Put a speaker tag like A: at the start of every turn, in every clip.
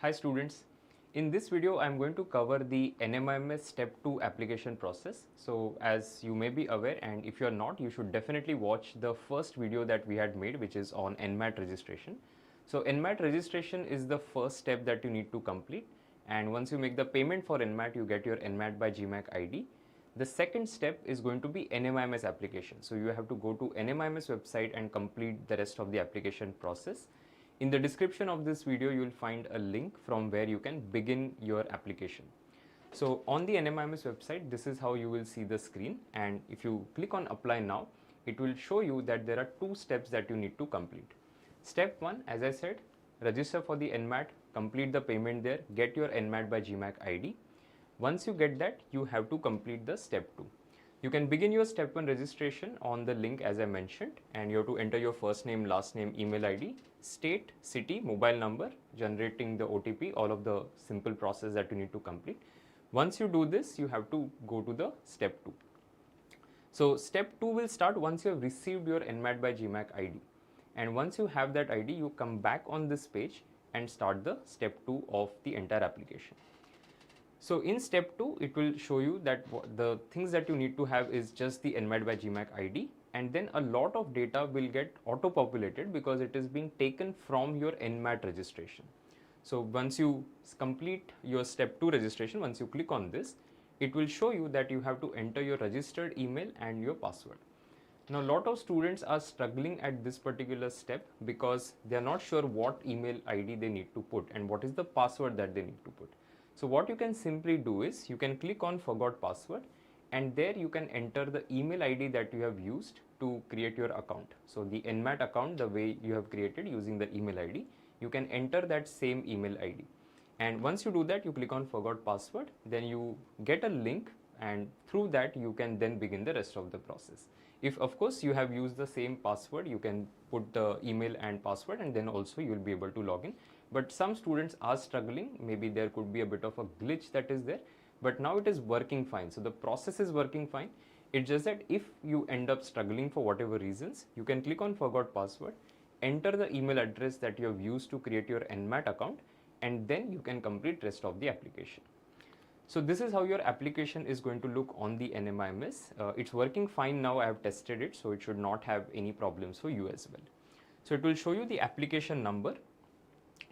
A: Hi students, in this video I am going to cover the NMIMS Step 2 application process. So as you may be aware, and if you are not, you should definitely watch the first video that we had made, which is on NMAT registration. So NMAT registration is the first step that you need to complete, and once you make the payment for NMAT, you get your NMAT by GMAC ID. The second step is going to be NMIMS application. So you have to go to NMIMS website and complete the rest of the application process. In the description of this video, you will find a link from where you can begin your application. So on the NMIMS website, this is how you will see the screen, and if you click on apply now, it will show you that there are two steps that you need to complete. Step 1, as I said, register for the NMAT, complete the payment there, get your NMAT by GMAC ID. Once you get that, you have to complete the step 2. You can begin your step 1 registration on the link as I mentioned, and you have to enter your first name, last name, email ID, state, city, mobile number, generating the OTP, all of the simple process that you need to complete. Once you do this, you have to go to the step 2. So step 2 will start once you have received your NMAT by GMAC ID. And once you have that ID, you come back on this page and start the step 2 of the entire application. So in step 2, it will show you that the things that you need to have is just the NMAT by GMAC ID, and then a lot of data will get auto-populated because it is being taken from your NMAT registration. So once you complete your step 2 registration, once you click on this, it will show you that you have to enter your registered email and your password. Now, a lot of students are struggling at this particular step because they are not sure what email ID they need to put and what is the password that they need to put. So what you can simply do is you can click on forgot password, and there you can enter the email ID that you have used to create your account. So the NMAT account, the way you have created using the email ID, you can enter that same email ID. And once you do that, you click on forgot password, then you get a link, and through that you can then begin the rest of the process. If of course you have used the same password, you can put the email and password, and then also you will be able to log in. But some students are struggling, maybe there could be a bit of a glitch that is there, but now it is working fine. So the process is working fine. It's just that if you end up struggling for whatever reasons, you can click on forgot password, enter the email address that you have used to create your NMAT account, and then you can complete rest of the application. So this is how your application is going to look on the NMIMS. It's working fine now. I have tested it, so it should not have any problems for you as well. So it will show you the application number.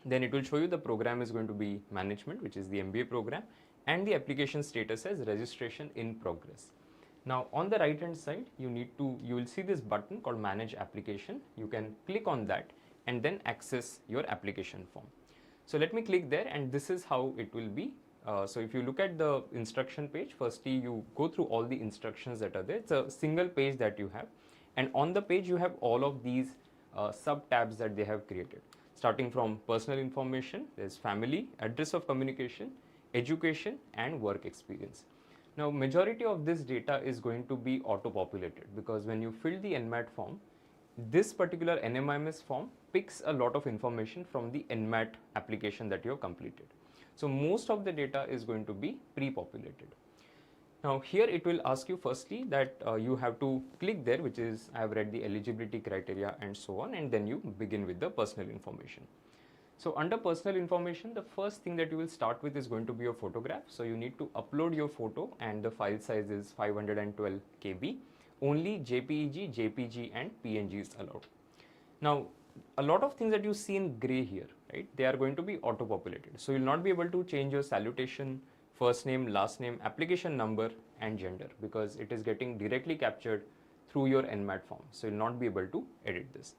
A: Then it will show you the program is going to be management, which is the MBA program, and the application status as registration in progress. Now on the right hand side, you will see this button called manage application. You can click on that and then access your application form. So let me click there, and this is how it will be. So if you look at the instruction page, firstly you go through all the instructions that are there. It's a single page that you have, and on the page you have all of these sub tabs that they have created. Starting from personal information, there's family, address of communication, education, and work experience. Now majority of this data is going to be auto-populated because when you fill the NMAT form, this particular NMIMS form picks a lot of information from the NMAT application that you have completed. So most of the data is going to be pre-populated. Now here it will ask you firstly that you have to click there, which is I have read the eligibility criteria and so on, and then you begin with the personal information. So under personal information, the first thing that you will start with is going to be your photograph. So you need to upload your photo, and the file size is 512 KB. Only JPEG, JPG and PNG is allowed. Now a lot of things that you see in gray here, right, they are going to be auto-populated. So you will not be able to change your salutation, first name, last name, application number and gender because it is getting directly captured through your NMAT form. So you will not be able to edit this.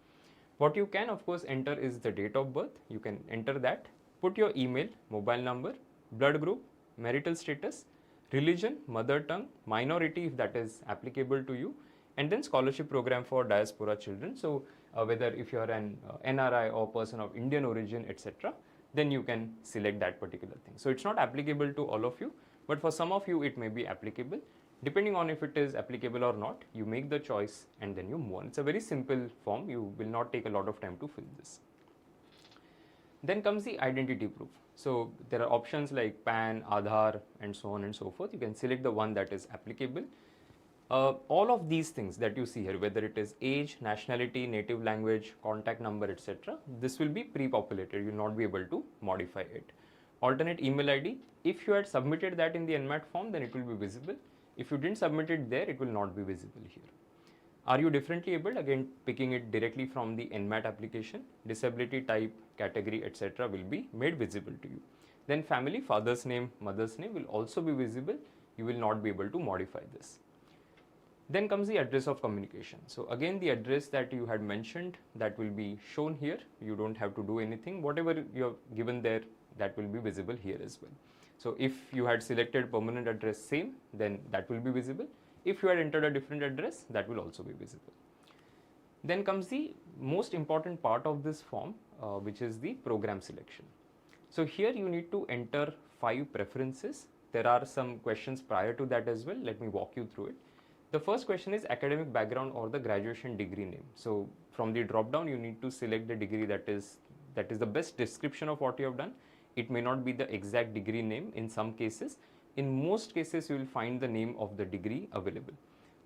A: What you can of course enter is the date of birth. You can enter that, put your email, mobile number, blood group, marital status, religion, mother tongue, minority if that is applicable to you, and then scholarship program for diaspora children. So whether if you are an NRI or person of Indian origin, etc., then you can select that particular thing. So it's not applicable to all of you, but for some of you it may be applicable. Depending on if it is applicable or not, you make the choice and then you move on. It's a very simple form. You will not take a lot of time to fill this. Then comes the identity proof. So there are options like PAN, Aadhaar and so on and so forth. You can select the one that is applicable. All of these things that you see here, whether it is age, nationality, native language, contact number, etc., this will be pre-populated. You will not be able to modify it. Alternate email ID, if you had submitted that in the NMAT form, then it will be visible. If you didn't submit it there, it will not be visible here. Are you differently abled? Again, picking it directly from the NMAT application, disability type, category, etc. will be made visible to you. Then family, father's name, mother's name will also be visible. You will not be able to modify this. Then comes the address of communication. So again, the address that you had mentioned, that will be shown here. You don't have to do anything. Whatever you have given there, that will be visible here as well. So if you had selected permanent address same, then that will be visible. If you had entered a different address, that will also be visible. Then comes the most important part of this form, which is the program selection. So here you need to enter 5 preferences. There are some questions prior to that as well. Let me walk you through it. The first question is academic background or the graduation degree name. So from the drop down, you need to select the degree that is the best description of what you have done. It may not be the exact degree name in some cases. In most cases, you will find the name of the degree available.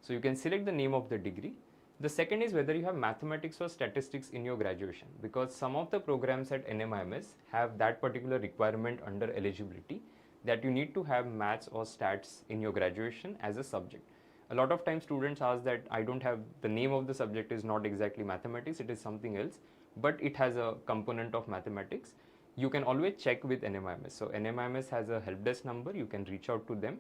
A: So you can select the name of the degree. The second is whether you have mathematics or statistics in your graduation, because some of the programs at NMIMS have that particular requirement under eligibility that you need to have maths or stats in your graduation as a subject. A lot of times students ask that I don't have, the name of the subject is not exactly mathematics, it is something else, but it has a component of mathematics. You can always check with NMIMS. So NMIMS has a help desk number, you can reach out to them.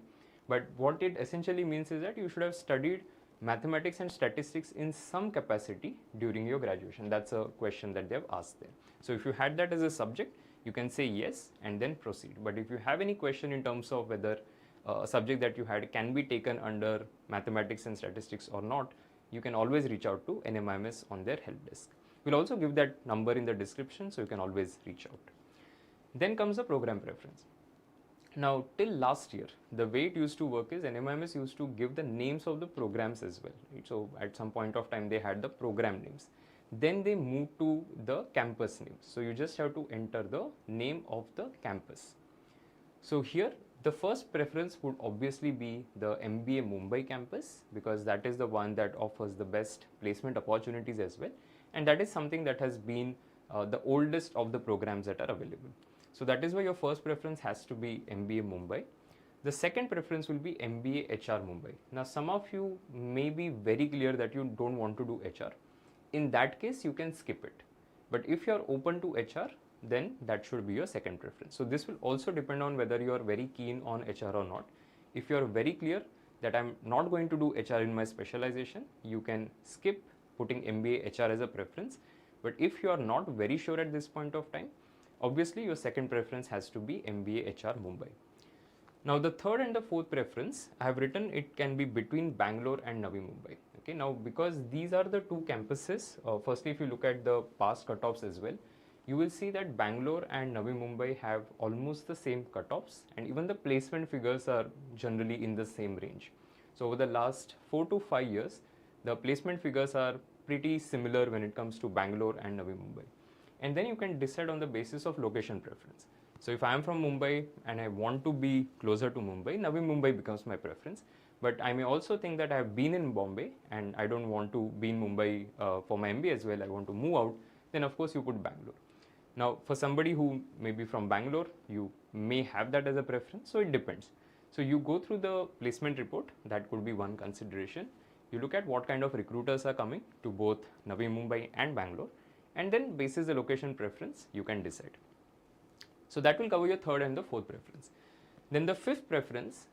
A: But what it essentially means is that you should have studied mathematics and statistics in some capacity during your graduation. That's a question that they have asked there. So if you had that as a subject, you can say yes and then proceed. But if you have any question in terms of whether a subject that you had can be taken under mathematics and statistics or not, you can always reach out to NMIMS on their help desk. We'll also give that number in the description, so you can always reach out. Then comes the program preference. Now, till last year, the way it used to work is NMIMS used to give the names of the programs as well. Right? So at some point of time, they had the program names. Then they moved to the campus names. So you just have to enter the name of the campus. So here, the first preference would obviously be the MBA Mumbai campus, because that is the one that offers the best placement opportunities as well, and that is something that has been the oldest of the programs that are available. So that is why your first preference has to be MBA Mumbai. The second preference will be MBA HR Mumbai. Now some of you may be very clear that you don't want to do HR. In that case, you can skip it. But if you are open to HR, then that should be your second preference. So this will also depend on whether you are very keen on HR or not. If you are very clear that I'm not going to do HR in my specialization, you can skip putting MBA HR as a preference. But if you are not very sure at this point of time, obviously your second preference has to be MBA HR Mumbai. Now the third and the fourth preference, I have written it can be between Bangalore and Navi Mumbai. Okay, now because these are the two campuses, firstly if you look at the past cutoffs as well, you will see that Bangalore and Navi Mumbai have almost the same cutoffs, and even the placement figures are generally in the same range. So over the last 4 to 5 years, the placement figures are pretty similar when it comes to Bangalore and Navi Mumbai. And then you can decide on the basis of location preference. So if I am from Mumbai and I want to be closer to Mumbai, Navi Mumbai becomes my preference. But I may also think that I have been in Bombay and I don't want to be in Mumbai for my MBA as well, I want to move out, then of course you put Bangalore. Now for somebody who may be from Bangalore, you may have that as a preference, so it depends. So you go through the placement report, that could be one consideration. You look at what kind of recruiters are coming to both Navi Mumbai and Bangalore, and then basis the location preference, you can decide. So that will cover your third and the fourth preference. Then the fifth preference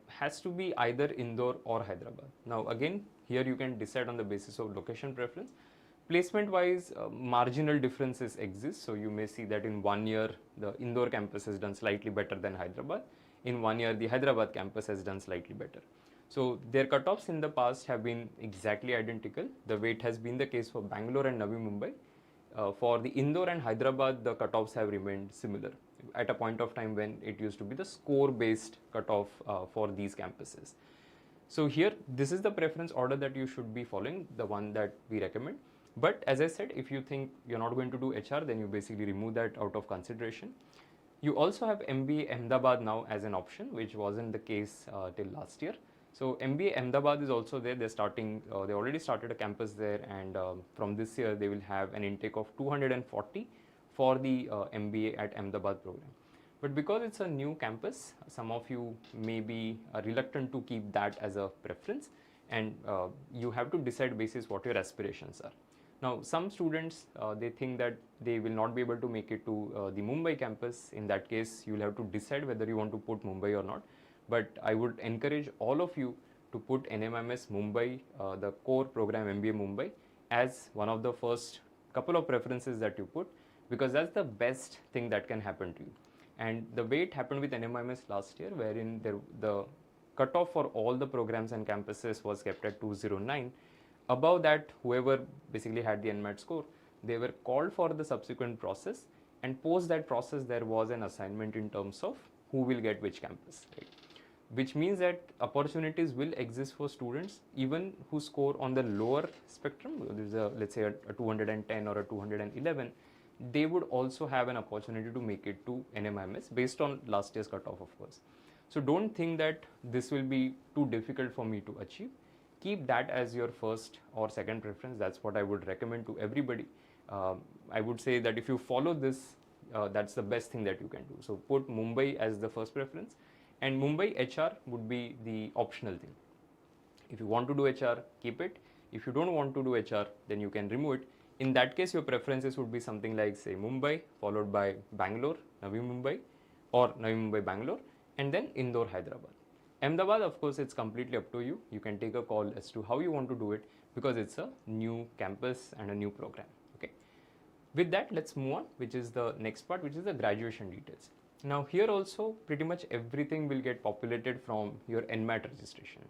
A: has to be either Indore or Hyderabad. Now again, here you can decide on the basis of location preference. Placement wise, marginal differences exist. So you may see that in 1 year, the Indore campus has done slightly better than Hyderabad. In 1 year, the Hyderabad campus has done slightly better. So their cutoffs in the past have been exactly identical. The way it has been the case for Bangalore and Navi Mumbai. For the Indore and Hyderabad, the cutoffs have remained similar at a point of time when it used to be the score based cutoff for these campuses. So here, this is the preference order that you should be following, the one that we recommend. But as I said, if you think you're not going to do HR, then you basically remove that out of consideration. You also have MBA Ahmedabad now as an option, which wasn't the case till last year. So MBA Ahmedabad is also there. They already started a campus there, and from this year they will have an intake of 240 for the MBA at Ahmedabad program. But because it's a new campus, some of you may be reluctant to keep that as a preference, and you have to decide basis what your aspirations are. Now, some students they think that they will not be able to make it to the Mumbai campus. In that case, you will have to decide whether you want to put Mumbai or not. But I would encourage all of you to put NMIMS Mumbai, the core program MBA Mumbai, as one of the first couple of preferences that you put, because that's the best thing that can happen to you. And the way it happened with NMIMS last year, wherein the cutoff for all the programs and campuses was kept at 209. Above that, whoever basically had the NMAT score, they were called for the subsequent process, and post that process there was an assignment in terms of who will get which campus, right? Which means that opportunities will exist for students even who score on the lower spectrum. There's a, let's say, a 210 or a 211. They would also have an opportunity to make it to NMIMS based on last year's cutoff, of course. So don't think that this will be too difficult for me to achieve. Keep that as your first or second preference. That's what I would recommend to everybody. I would say that if you follow this, that's the best thing that you can do. So put Mumbai as the first preference, and Mumbai HR would be the optional thing. If you want to do HR, keep it. If you don't want to do HR, then you can remove it. In that case, your preferences would be something like, say, Mumbai, followed by Bangalore, Navi Mumbai, or Navi Mumbai, Bangalore, and then Indore, Hyderabad. Ahmedabad, of course, it's completely up to you. You can take a call as to how you want to do it, because it's a new campus and a new program. Okay. With that, let's move on, which is the next part, which is the graduation details. Now, here also, pretty much everything will get populated from your NMAT registration.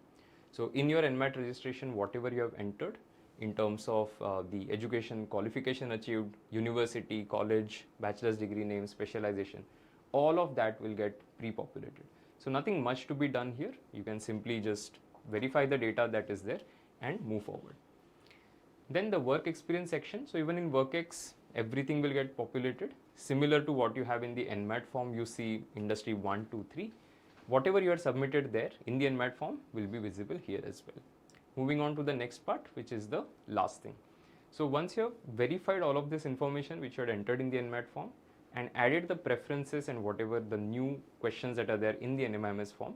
A: So, in your NMAT registration, whatever you have entered in terms of the education qualification achieved, university, college, bachelor's degree name, specialization, all of that will get pre-populated. So nothing much to be done here. You can simply just verify the data that is there and move forward. Then the work experience section. So even in WorkX, everything will get populated. Similar to what you have in the NMAT form, you see industry 1, 2, 3. Whatever you are submitted there in the NMAT form will be visible here as well. Moving on to the next part, which is the last thing. So once you have verified all of this information which you had entered in the NMAT form and added the preferences and whatever the new questions that are there in the NMIMS form,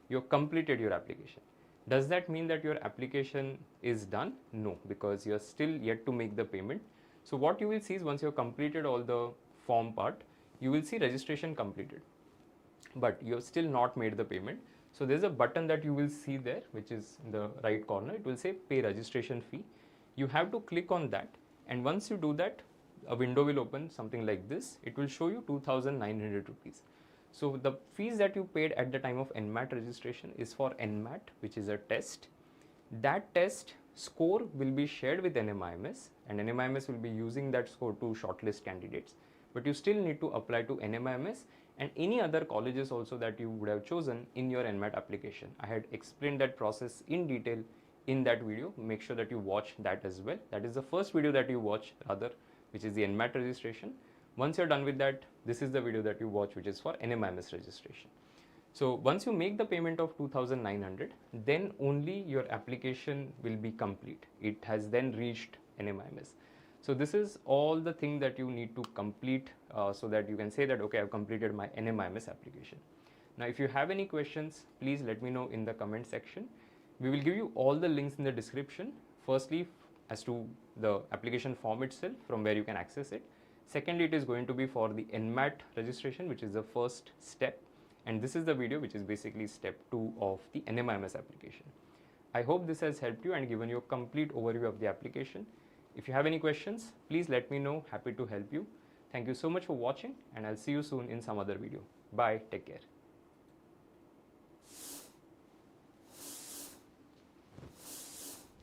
A: you have completed your application. Does that mean that your application is done? No, because you are still yet to make the payment. So what you will see is once you have completed all the form part, you will see registration completed, but you have still not made the payment. So there's a button that you will see there, which is in the right corner. It will say pay registration fee. You have to click on that, and once you do that, a window will open something like this. It will show you 2,900 rupees. So the fees that you paid at the time of NMAT registration is for NMAT, which is a test. That test score will be shared with NMIMS, and NMIMS will be using that score to shortlist candidates. But you still need to apply to NMIMS and any other colleges also that you would have chosen in your NMAT application. I had explained that process in detail in that video. Make sure that you watch that as well. That is the first video that you watch rather, which is the NMAT registration. Once you're done with that, this is the video that you watch, which is for NMIMS registration. So once you make the payment of 2,900, then only your application will be complete. It has then reached NMIMS. So this is all the thing that you need to complete so that you can say that, okay, I've completed my NMIMS application. Now, if you have any questions, please let me know in the comment section. We will give you all the links in the description. Firstly, as to the application form itself, from where you can access it. Secondly, it is going to be for the NMAT registration, which is the first step. And this is the video, which is basically step 2 of the NMIMS application. I hope this has helped you and given you a complete overview of the application. If you have any questions, please let me know. Happy to help you. Thank you so much for watching, and I'll see you soon in some other video. Bye. Take care.